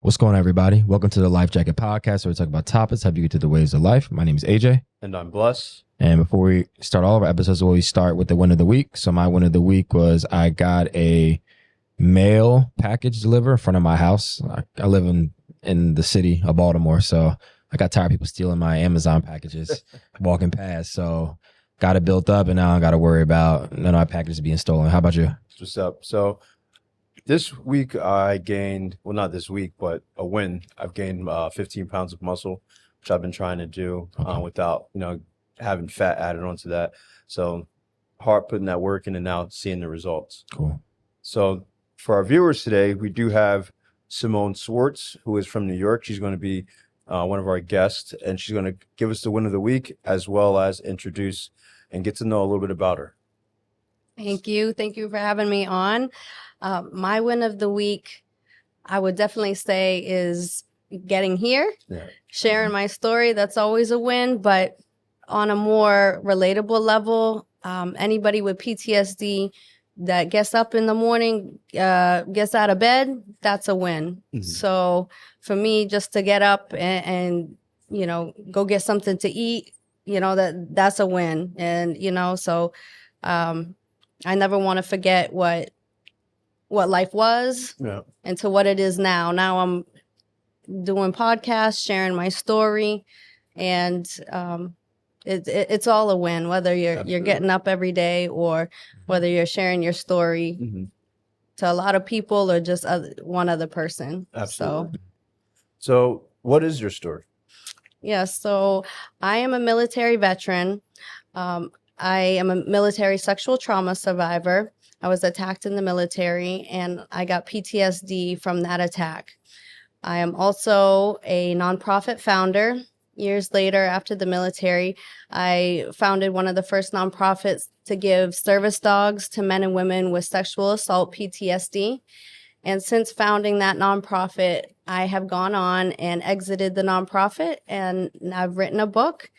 What's going on, everybody? Welcome to the Life Jacket Podcast, where we talk about topics help you get to the waves of life. My name is AJ. And I'm Bless. And before we start all of our episodes, we always start with the win of the week. So my win of the week was I got a mail package delivered in front of my house. I live in the city of Baltimore, so I got tired of people stealing my Amazon packages walking past. So got it built up, and now I got to worry about none of my packages being stolen. How about you? What's up? So this week I gained, well, not this week, but a win. I've gained 15 pounds of muscle, which I've been trying to do without, having fat added onto that. So hard putting that work in and now seeing the results. Cool. So for our viewers today, we do have Simone Swartz, who is from New York. She's going to be one of our guests, and she's going to give us the win of the week, as well as introduce and get to know a little bit about her. Thank you. Thank you for having me on. My win of the week, I would definitely say, is getting here, sharing my story. That's always a win, but on a more relatable level, anybody with PTSD that gets up in the morning, gets out of bed, that's a win. Mm-hmm. So for me, just to get up and go get something to eat, that's a win. And, so I never want to forget what life was and to what it is now. Now I'm doing podcasts, sharing my story, and it's all a win, whether you're getting up every day or whether you're sharing your story to a lot of people or just one other person. Absolutely. So what is your story? Yeah, so I am a military veteran. I am a military sexual trauma survivor. I was attacked in the military, and I got PTSD from that attack. I am also a nonprofit founder. Years later, after the military, I founded one of the first nonprofits to give service dogs to men and women with sexual assault PTSD. And since founding that nonprofit, I have gone on and exited the nonprofit, and I've written a book.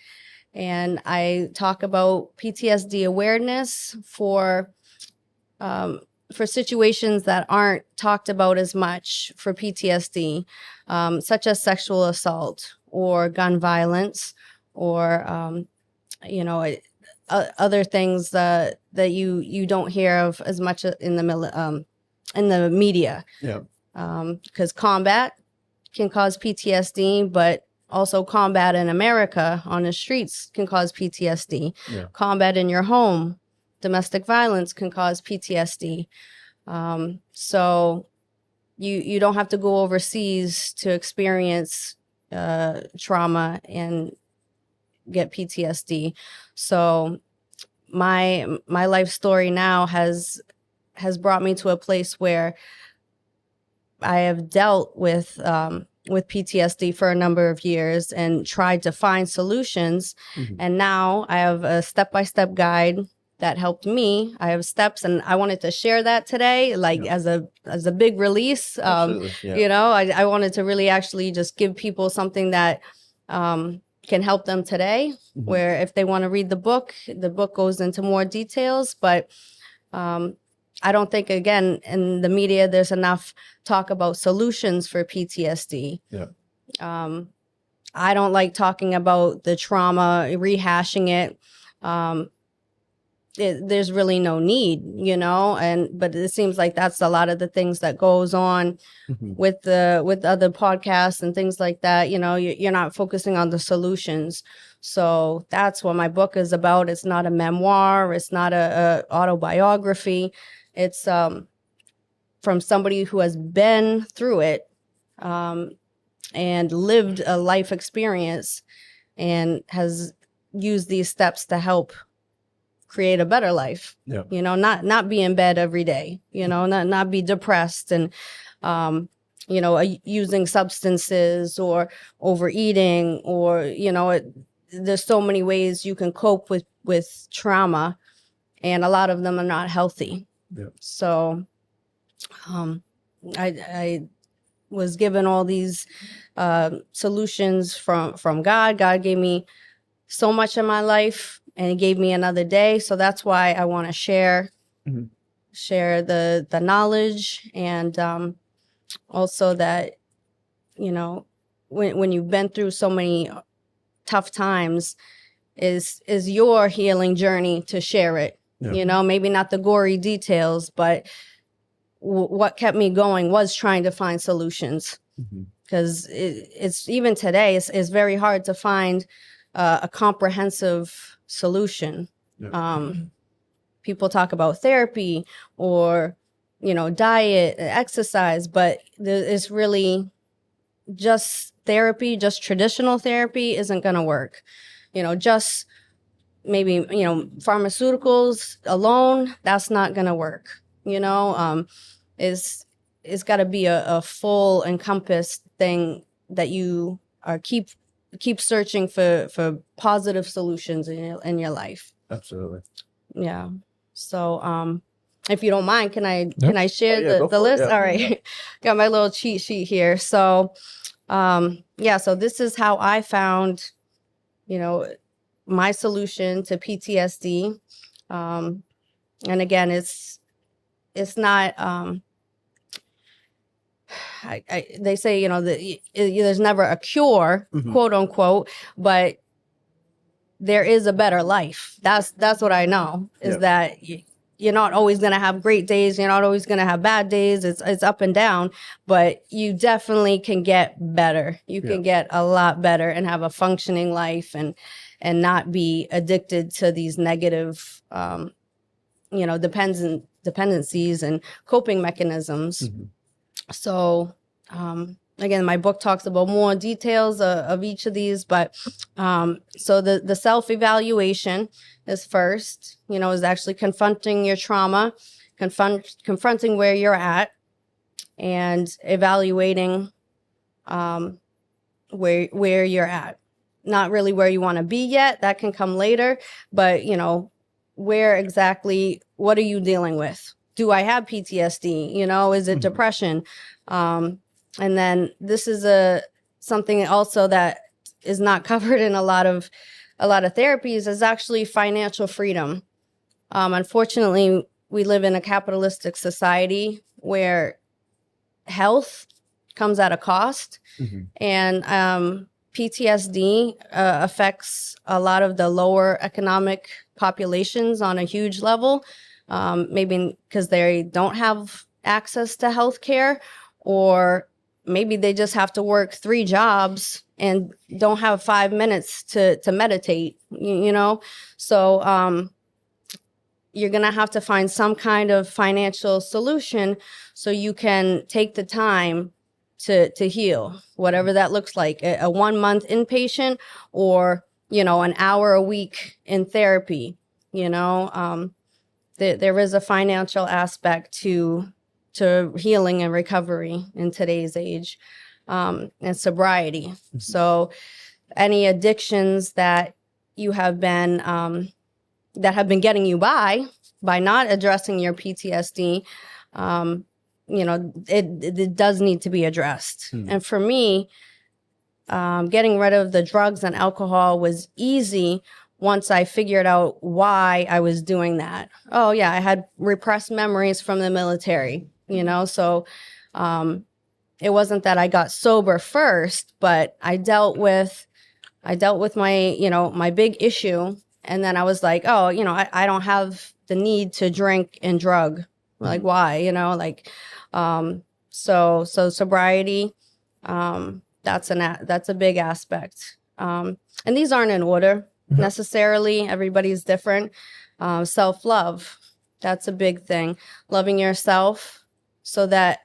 And I talk about PTSD awareness for situations that aren't talked about as much for PTSD, such as sexual assault or gun violence or, other things that you don't hear of as much in the media. Yeah. Because combat can cause PTSD, but also combat in America on the streets can cause PTSD. Yeah. Combat in your home, domestic violence can cause PTSD. So you don't have to go overseas to experience trauma and get PTSD. So my life story now has brought me to a place where I have dealt with PTSD for a number of years and tried to find solutions. Mm-hmm. And now I have a step-by-step guide that helped me. I have steps, and I wanted to share that today, as a big release. I wanted to really actually just give people something that can help them today, where if they want to read the book goes into more details, but I don't think, again, in the media, there's enough talk about solutions for PTSD. Yeah. I don't like talking about the trauma, rehashing it. There's really no need, but it seems like that's a lot of the things that goes on with other podcasts and things like that. You're not focusing on the solutions. So that's what my book is about. It's not a memoir. It's not a autobiography. It's from somebody who has been through it and lived a life experience and has used these steps to help create a better life. Yeah. Not be in bed every day, not be depressed and, using substances or overeating or, there's so many ways you can cope with trauma, and a lot of them are not healthy. Yeah. So I was given all these solutions from God. God gave me so much in my life, and He gave me another day. So that's why I want to share the knowledge, and also that you know, when you've been through so many tough times, is your healing journey to share it. Yeah. You know, maybe not the gory details, but what kept me going was trying to find solutions. Because it's even today, it's very hard to find a comprehensive solution. Yeah. People talk about therapy or, you know, diet, exercise, but it's really just therapy, just traditional therapy isn't going to work. You know, just maybe, you know, pharmaceuticals alone, that's not going to work. You know, it's got to be a full encompassed thing that you are keep searching for positive solutions in your life. Absolutely. Yeah. So if you don't mind, can I share go the for it, list? yeah. All right. Got my little cheat sheet here. So so this is how I found, you know, my solution to PTSD. And again, it's not they say, you know, that there's never a cure, quote unquote, but there is a better life. That's what I know, is that you're not always going to have great days. You're not always going to have bad days. It's up and down, but you definitely can get better. You can get a lot better and have a functioning life and not be addicted to these negative, you know, dependencies and coping mechanisms. So, again, my book talks about more details of each of these, but so the self-evaluation is first, you know, is actually confronting your trauma, confronting where you're at, and evaluating where you're at. Not really where you want to be yet, that can come later, but, you know, where exactly, what are you dealing with? Do I have PTSD? You know, is it depression? And then this is something also that is not covered in a lot of therapies, is actually financial freedom. Unfortunately, we live in a capitalistic society where health comes at a cost, and PTSD affects a lot of the lower economic populations on a huge level, maybe because they don't have access to health care, or maybe they just have to work 3 jobs and don't have 5 minutes to meditate, you know? So you're going to have to find some kind of financial solution so you can take the time to heal, whatever that looks like, a 1-month inpatient, or, you know, an hour a week in therapy. You know, there is a financial aspect to healing and recovery in today's age, and sobriety. So any addictions that you have been that have been getting you by not addressing your PTSD, you know, it does need to be addressed. And for me, getting rid of the drugs and alcohol was easy once I figured out why I was doing that. Oh yeah, I had repressed memories from the military, you know, so it wasn't that I got sober first, but I dealt with my, you know, my big issue. And then I was like, oh, you know, I don't have the need to drink and drug. Like, why, you know, like, so sobriety, that's a big aspect. And these aren't in order necessarily. Everybody's different. Self-love, that's a big thing. Loving yourself so that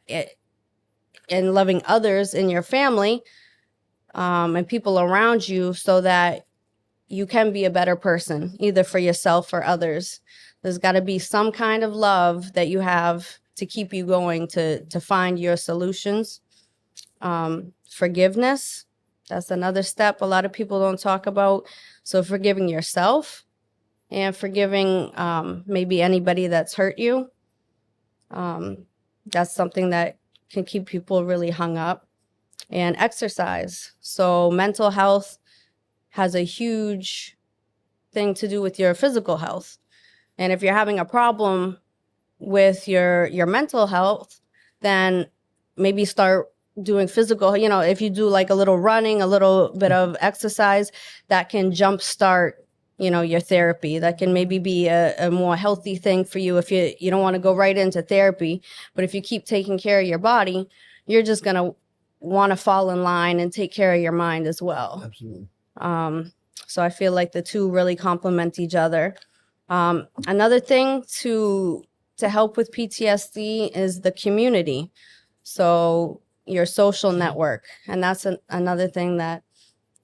and loving others in your family, and people around you, so that you can be a better person, either for yourself or others. There's got to be some kind of love that you have to keep you going, to find your solutions. Forgiveness, that's another step a lot of people don't talk about. So forgiving yourself and forgiving maybe anybody that's hurt you. That's something that can keep people really hung up. And exercise. So mental health has a huge thing to do with your physical health. And if you're having a problem with your mental health, then maybe start doing physical, you know, if you do like a little running, a little bit of exercise, that can jumpstart, you know, your therapy. That can maybe be a more healthy thing for you if you don't want to go right into therapy. But if you keep taking care of your body, you're just going to want to fall in line and take care of your mind as well. Absolutely. So I feel like the two really complement each other. Another thing to help with PTSD is the community. So your social network. And that's another thing that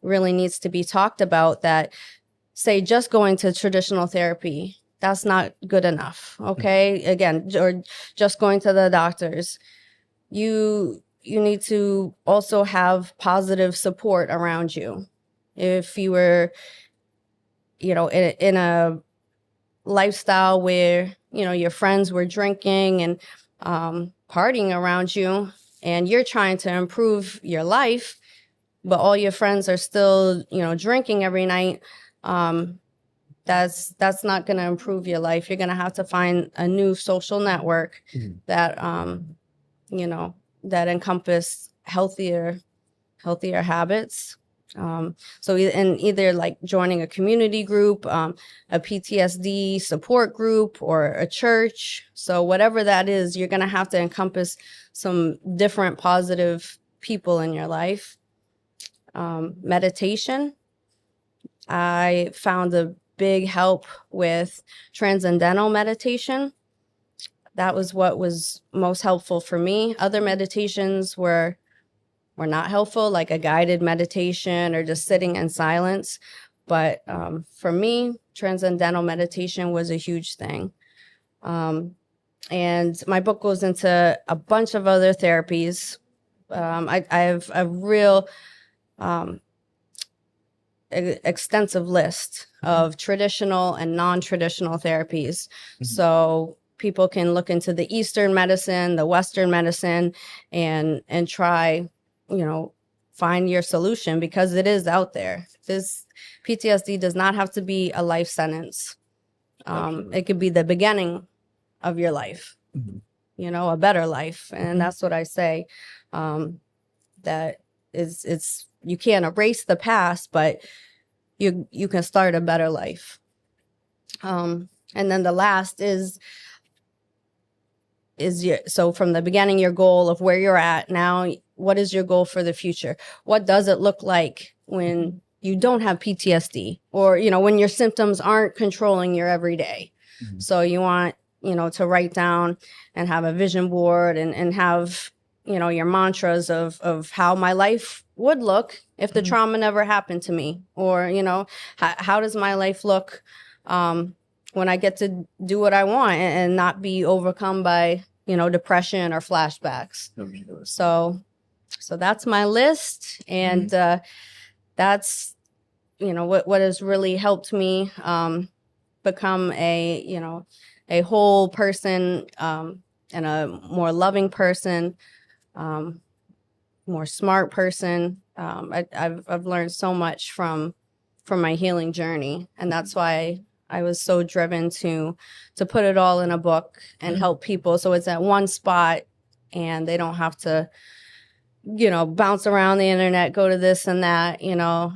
really needs to be talked about, that say just going to traditional therapy, that's not good enough. Okay. Again, or just going to the doctors. You need to also have positive support around you. If you were, you know, in a lifestyle where, you know, your friends were drinking and partying around you, and you're trying to improve your life, but all your friends are still, you know, drinking every night, that's not going to improve your life. You're going to have to find a new social network that, you know, that encompass healthier habits. So in either like joining a community group, a PTSD support group, or a church. So whatever that is, you're going to have to encompass some different positive people in your life. Meditation. I found a big help with transcendental meditation. That was what was most helpful for me. Other meditations were not helpful, like a guided meditation or just sitting in silence. But for me, transcendental meditation was a huge thing. And my book goes into a bunch of other therapies. I have a real extensive list of traditional and non-traditional therapies. So people can look into the Eastern medicine, the Western medicine, and try, you know, find your solution, because it is out there. This PTSD does not have to be a life sentence. It could be the beginning of your life, you know, a better life. And that's what I say, that it's you can't erase the past, but you can start a better life. And then the last is so from the beginning, your goal of where you're at now, what is your goal for the future? What does it look like when you don't have PTSD, or, you know, when your symptoms aren't controlling your everyday? So you want, you know, to write down and have a vision board and have, you know, your mantras of how my life would look if the trauma never happened to me, or, you know, how does my life look when I get to do what I want and not be overcome by, you know, depression or flashbacks. So that's my list. And that's, you know, what has really helped me become a, you know, a whole person, and a more loving person, more smart person. I've learned so much from my healing journey, and that's why I was so driven to put it all in a book and help people, so it's at one spot and they don't have to, you know, bounce around the internet, go to this and that. You know,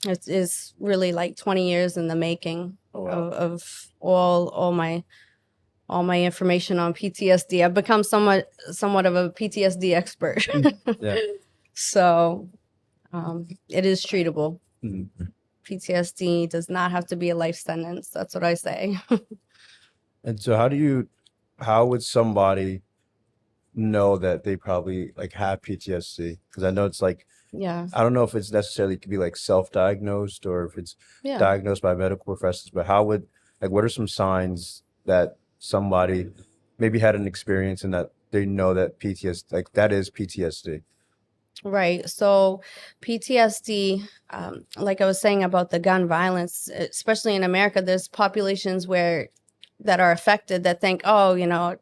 it's really like 20 years in the making of all my information on PTSD. I've become somewhat of a PTSD expert. So it is treatable. PTSD does not have to be a life sentence. That's what I say. And so how would somebody know that they probably like have PTSD? Because I know it's like, I don't know if it's necessarily could be like self-diagnosed or if it's diagnosed by medical professionals, but what are some signs that somebody maybe had an experience and that they know that PTSD, like that is PTSD? Right. So PTSD, like I was saying about the gun violence, especially in America, there's populations that are affected that think, oh, you know,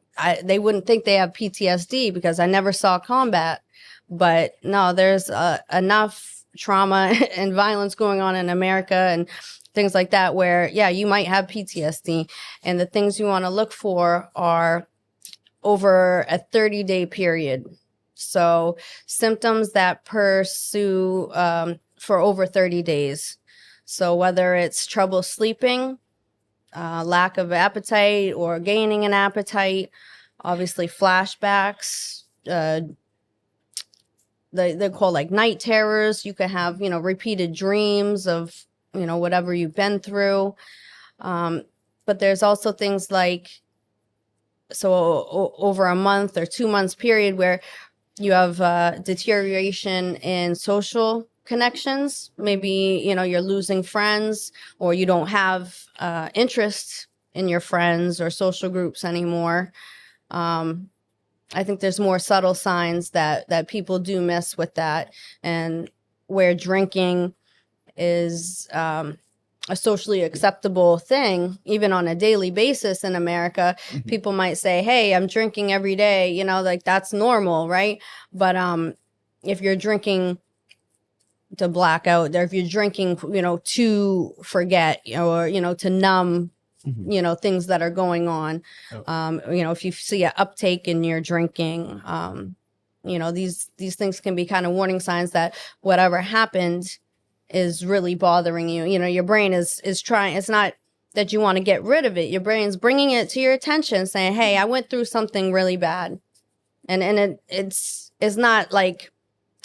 they wouldn't think they have PTSD because I never saw combat. But no, there's enough trauma and violence going on in America and things like that where, you might have PTSD. And the things you want to look for are over a 30-day period. So symptoms that pursue for over 30 days. So whether it's trouble sleeping, lack of appetite or gaining an appetite, obviously flashbacks, they're called like night terrors. You could have, repeated dreams of, whatever you've been through. But there's also things like, over a month or 2 months period where you have deterioration in social connections. Maybe, you're losing friends, or you don't have interest in your friends or social groups anymore. I think there's more subtle signs that people do miss with that, and where drinking is a socially acceptable thing, even on a daily basis in America. People might say, hey, I'm drinking every day, like that's normal, right? But if you're drinking to black out, or if you're drinking, to forget, or, to numb, things that are going on. If you see an uptake in your drinking, these things can be kind of warning signs that whatever happened is really bothering you. Your brain is trying. It's not that you want to get rid of it. Your brain's bringing it to your attention, saying, hey, I went through something really bad. And it's not like,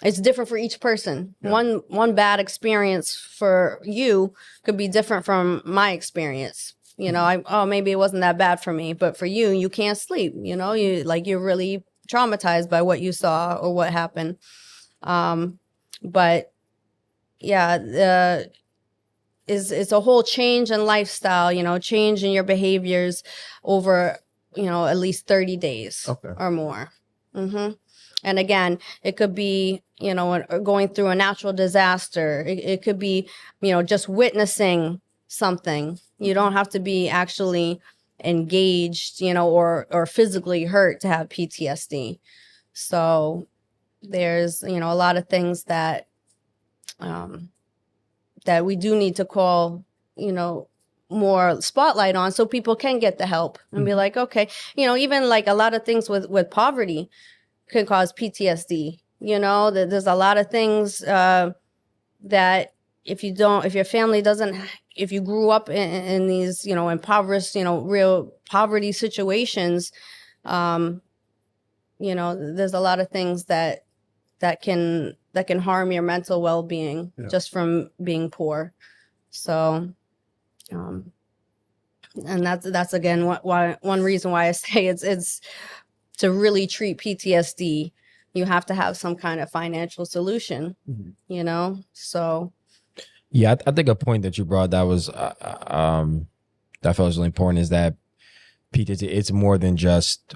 it's different for each person. Yeah. One bad experience for you could be different from my experience. Maybe it wasn't that bad for me, but for you, you can't sleep. You're really traumatized by what you saw or what happened. But yeah, it's a whole change in lifestyle, change in your behaviors over, at least 30 days or more. And again, it could be, going through a natural disaster. It could be, just witnessing something. You don't have to be actually engaged, or physically hurt to have PTSD. So there's, a lot of things that we do need to call, more spotlight on, so people can get the help and be like, okay, even like a lot of things with poverty can cause PTSD. There's a lot of things that if your family doesn't, if you grew up in these, impoverished, real poverty situations, there's a lot of things that can harm your mental well-being just from being poor. So, and that's again one reason why I say it's to really treat PTSD, you have to have some kind of financial solution, so. Yeah, I think a point that you brought that was that I felt was really important is that PTSD, it's more than just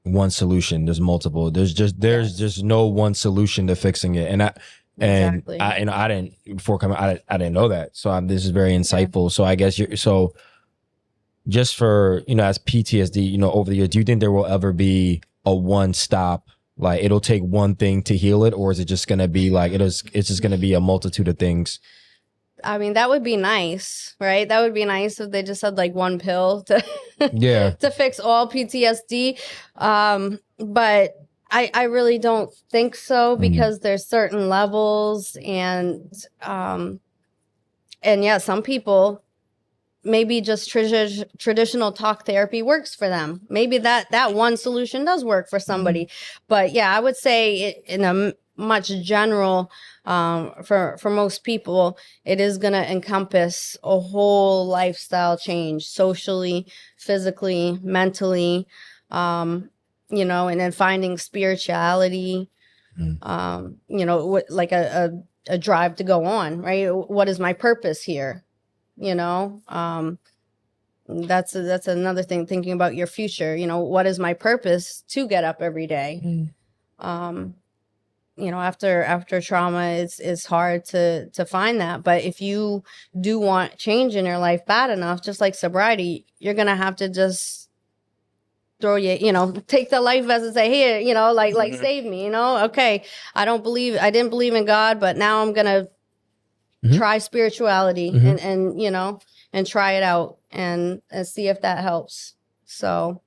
one solution. There's multiple. There's just no one solution to fixing it. And I didn't before coming. I didn't know that. So this is very insightful. Yeah. So I guess just for as PTSD, over the years, do you think there will ever be a one stop? Like it'll take one thing to heal it, or is it just gonna be like it's just gonna be a multitude of things? I mean, that would be nice, right? That would be nice if they just had like one pill to to fix all PTSD. But I really don't think so, because there's certain levels, and yeah, some people, maybe just traditional talk therapy works for them. Maybe that one solution does work for somebody. But yeah, I would say in a much general, for most people, it is going to encompass a whole lifestyle change, socially, physically, mentally, and then finding spirituality, like a drive to go on, right? What is my purpose here? That's another thing, thinking about your future. What is my purpose to get up every day? After trauma, it's hard to find that. But if you do want change in your life bad enough, just like sobriety, you're gonna have to just throw take the life vest and say, here, like save me, okay, I didn't believe in God, but now I'm gonna try spirituality and try it out and see if that helps. So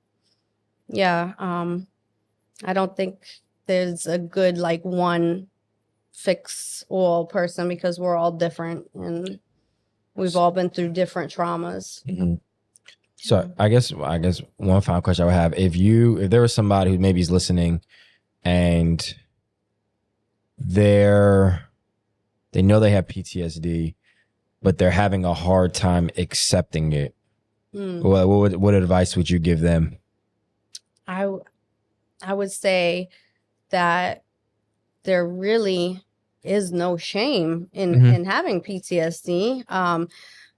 yeah, I don't think there's a good like one fix all person, because we're all different and we've all been through different traumas. Mm-hmm. So I guess one final question I would have, if there was somebody who maybe is listening and they know they have PTSD, but they're having a hard time accepting it, what advice would you give them? I would say that there really is no shame in having PTSD.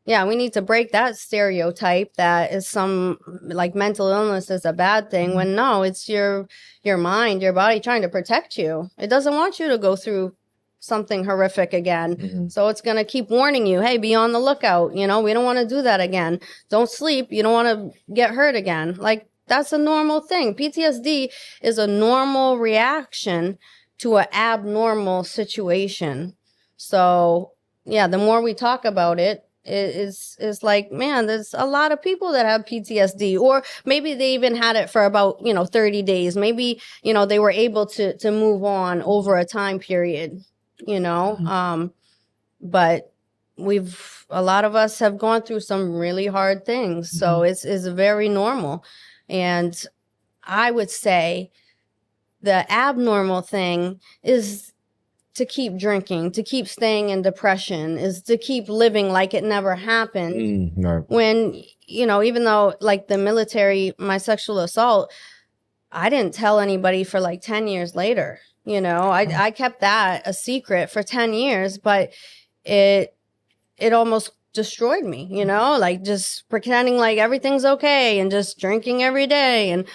Yeah, we need to break that stereotype that is some like mental illness is a bad thing, when no, it's your mind, your body trying to protect you. It doesn't want you to go through something horrific again. So it's going to keep warning you, hey, be on the lookout. We don't want to do that again. Don't sleep. You don't want to get hurt again. Like, that's a normal thing. PTSD is a normal reaction to an abnormal situation. So yeah, the more we talk about it, is like, man, there's a lot of people that have PTSD, or maybe they even had it for about 30 days. Maybe they were able to move on over a time period. But a lot of us have gone through some really hard things, so it's very normal. And I would say the abnormal thing is to keep drinking, to keep staying in depression, is to keep living like it never happened. Right. When, even though like the military, my sexual assault, I didn't tell anybody for like 10 years later. I kept that a secret for 10 years, but it almost destroyed me, like just pretending like everything's okay and just drinking every day and,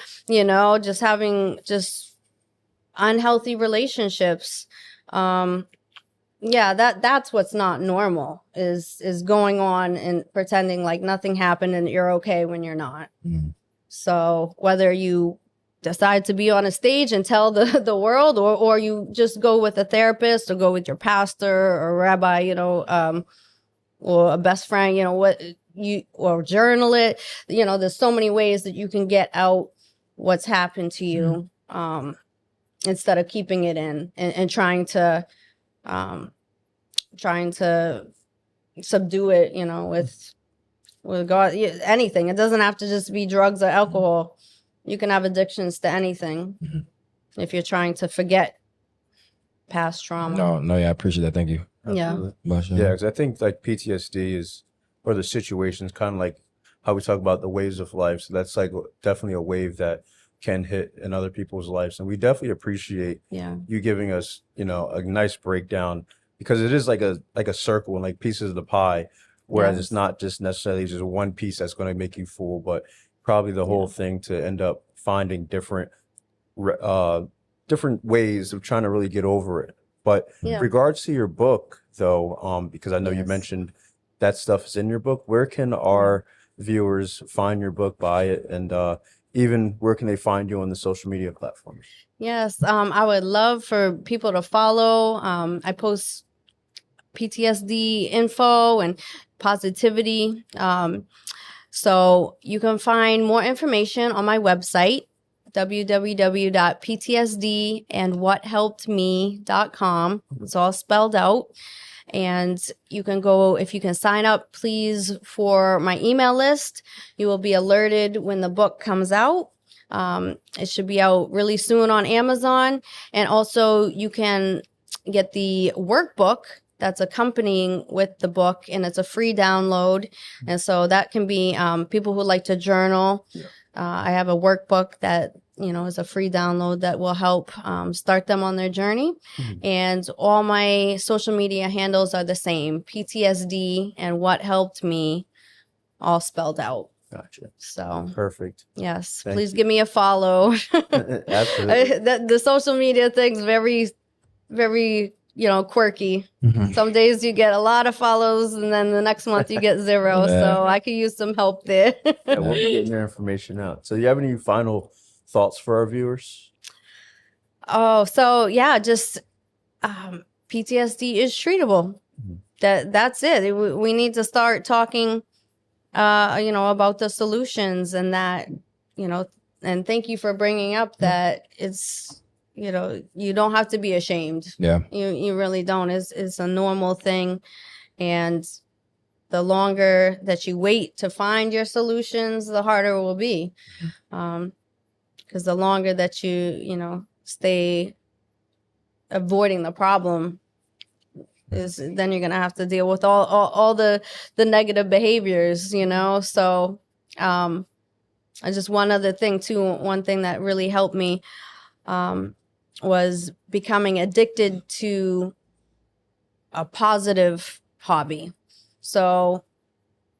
just having just unhealthy relationships. Yeah, that's what's not normal, is going on and pretending like nothing happened and you're okay when you're not. So whether you decide to be on a stage and tell the world, or you just go with a therapist or go with your pastor or rabbi, or a best friend, or journal it. There's so many ways that you can get out what's happened to you, instead of keeping it in and trying to subdue it, with God, anything. It doesn't have to just be drugs or alcohol. You can have addictions to anything if you're trying to forget past trauma. No, yeah, I appreciate that. Thank you. Absolutely. Yeah. Yeah, because I think like PTSD or the situations, kind of like how we talk about the waves of life. So that's like definitely a wave that can hit in other people's lives. And we definitely appreciate you giving us, a nice breakdown, because it is like a circle and like pieces of the pie, whereas it's not just necessarily just one piece that's going to make you full, but probably the whole thing, to end up finding different ways of trying to really get over it. But in regards to your book, though, because I know you mentioned that stuff is in your book, where can our viewers find your book, buy it, and even where can they find you on the social media platforms? Yes, I would love for people to follow. I post PTSD info and positivity. So you can find more information on my website, www.ptsdandwhathelpedme.com. It's all spelled out. And you can go, if you can sign up, please, for my email list. You will be alerted when the book comes out. It should be out really soon on Amazon. And also you can get the workbook that's accompanying with the book, and it's a free download. And so that can be people who like to journal. I have a workbook that is a free download that will help start them on their journey. And all my social media handles are the same: PTSD and What Helped Me, all spelled out. Gotcha. So perfect. Yes, Thank please you. give me a follow. Absolutely. The social media thing's very, very quirky. Some days you get a lot of follows, and then the next month you get zero. So I could use some help there. We'll be getting your information out. So, do you have any final thoughts for our viewers? Oh, so yeah, just PTSD is treatable. That's it. We need to start talking, about the solutions, and that, and thank you for bringing up that it's you don't have to be ashamed. Yeah. You really don't. It's a normal thing. And the longer that you wait to find your solutions, the harder it will be. Because the longer that you stay avoiding the problem, is then you're gonna have to deal with all the negative behaviors. So just one other thing too. One thing that really helped me was becoming addicted to a positive hobby. So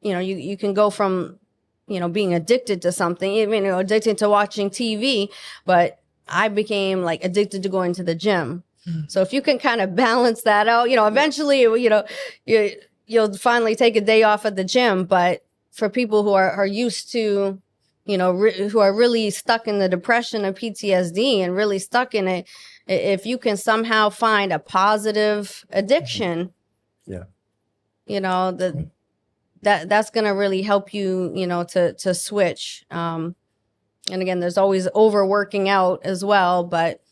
you can go from being addicted to something, even addicted to watching TV, but I became like addicted to going to the gym. So if you can kind of balance that out, eventually, you'll finally take a day off at the gym. But for people who are used to, who are really stuck in the depression of PTSD and really stuck in it, if you can somehow find a positive addiction, that's going to really help you, to switch. And again, there's always overworking out as well, but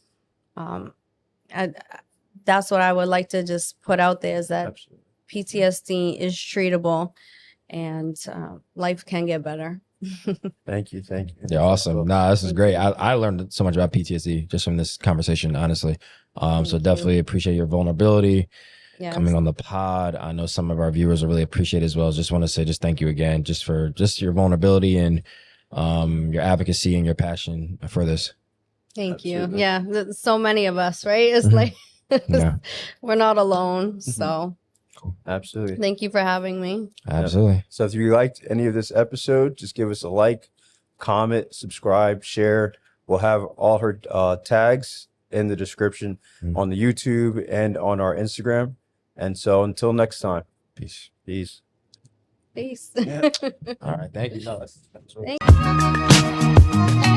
that's what I would like to just put out there, is that Absolutely. PTSD is treatable, and life can get better. Thank you. Yeah, awesome. Nah, this is great. I learned so much about PTSD just from this conversation, honestly. So definitely appreciate your vulnerability coming on the pod. I know some of our viewers will really appreciate it as well. Just want to say thank you again, just for your vulnerability and your advocacy and your passion for this. Thank Absolutely. you. Yeah, so many of us, right? It's like we're not alone. So Absolutely. thank you for having me. Absolutely. So if you liked any of this episode, just give us a like, comment, subscribe, share. We'll have all her tags in the description on the YouTube and on our Instagram. And so until next time, Peace. peace. Peace. Yeah. All right. Thank you. Thank you.